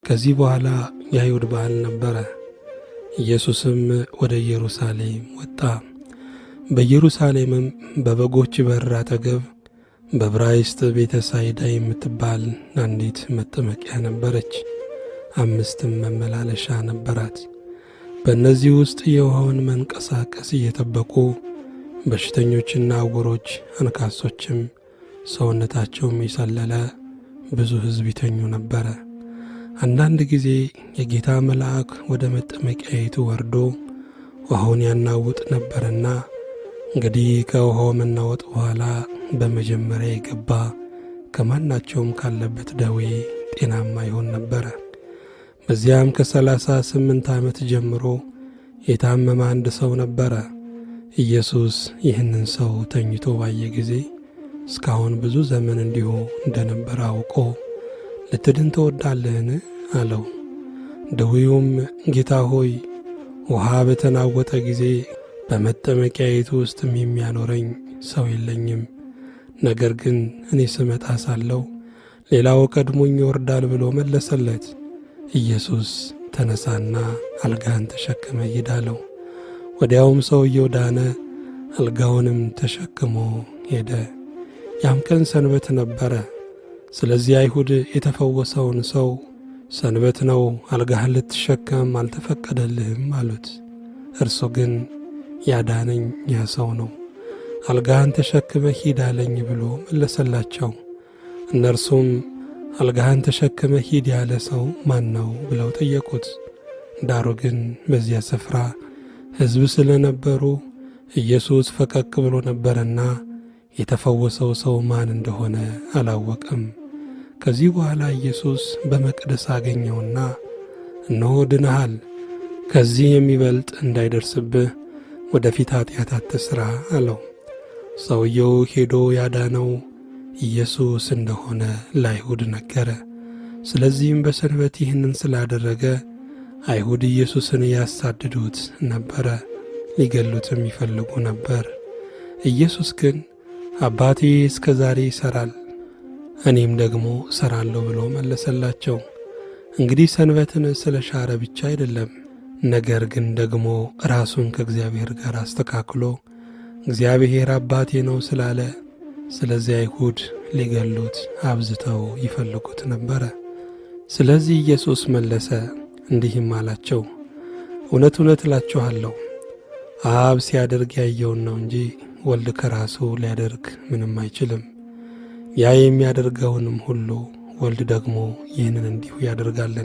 ከዚህ በኋላ የአይሁድ በዓል ነበረ። ኢየሱስም ወደ ኢየሩሳሌም ወጣ። በኢየሩሳሌምም በበጎች በር አጠገብ በዕብራይስጥ ቤተ ሳይዳ የምትባል አንዲት መጠመቂያ ነበረች። 5 መመላለሻ ነበራት። በእነዚህ ውስጥ የውሃውን መንቀሳቀስ እየጠበቁ በሽተኞችና ዕውሮች፣ አንካሶችም ሰውነታቸውም የሰለለ ብዙ ሕዝብ ይተኙ ነበረ። አንዳንድ ጊዜ የጌታ መልአክ ወደ መጠመቂያይቱ ወርዶ ውሃውን ያናውጥ ነበርና እንግዲህ ከውሃው መናወጥ በኋላ በመጀመሪያ የገባ ከማናቸውም ካለበት ደዌ ጤናማ ይሆን ነበረ። በዚያም ከ38 ዓመት ጀምሮ የታመመ አንድ ሰው ነበረ። ኢየሱስ ይህንን ሰው ተኝቶ ባየ ጊዜ እስካሁን ብዙ ዘመን እንዲሁ እንደነበረ አውቆ ልትድን ትወዳለህን? አለው። ደዌውም ጌታ ሆይ ውሃ በተናወጠ ጊዜ በመጠመቂያይቱ ውስጥም የሚያኖረኝ ሰው የለኝም፣ ነገር ግን እኔ ስመጣ ሳለሁ ሌላው ቀድሞኝ ይወርዳል ብሎ መለሰለት። ኢየሱስ ተነሳና አልጋህን ተሸክመ ሂድ አለው። ወዲያውም ሰውየው ዳነ፣ አልጋውንም ተሸክሞ ሄደ። ያም ቀን ሰንበት ነበረ። ስለዚህ አይሁድ የተፈወሰውን ሰው ሰንበት ነው፣ አልጋህን ልትሸከም አልተፈቀደልህም አሉት። እርሱ ግን ያዳነኝ ያ ሰው ነው፣ አልጋህን ተሸክመ ሂድ አለኝ ብሎ መለሰላቸው። እነርሱም አልጋህን ተሸክመ ሂድ ያለ ሰው ማን ነው ብለው ጠየቁት። ዳሩ ግን በዚያ ስፍራ ሕዝብ ስለነበሩ ኢየሱስ ፈቀቅ ብሎ ነበርና የተፈወሰው ሰው ማን እንደሆነ አላወቅም። ከዚህ በኋላ ኢየሱስ በመቅደስ አገኘውና እነሆ ድነሃል፣ ከዚህ የሚበልጥ እንዳይደርስብህ ወደፊት ኃጢአት አትሥራ አለው። ሰውየው ሄዶ ያዳነው ኢየሱስ እንደሆነ ለአይሁድ ነገረ። ስለዚህም በሰንበት ይህንን ስላደረገ አይሁድ ኢየሱስን ያሳድዱት ነበረ፣ ሊገሉትም ይፈልጉ ነበር። ኢየሱስ ግን አባቴ እስከ ዛሬ ይሠራል፣ እኔም ደግሞ እሠራለሁ ብሎ መለሰላቸው። እንግዲህ ሰንበትን ስለ ሻረ ብቻ አይደለም፣ ነገር ግን ደግሞ ራሱን ከእግዚአብሔር ጋር አስተካክሎ እግዚአብሔር አባቴ ነው ስላለ፣ ስለዚህ አይሁድ ሊገሉት አብዝተው ይፈልጉት ነበረ። ስለዚህ ኢየሱስ መለሰ እንዲህም አላቸው፣ እውነት እውነት እላችኋለሁ አብ ሲያደርግ ያየውን ነው እንጂ ወልድ ከራሱ ሊያደርግ ምንም አይችልም። ያ የሚያደርገውንም ሁሉ ወልድ ደግሞ ይህንን እንዲሁ ያደርጋለን።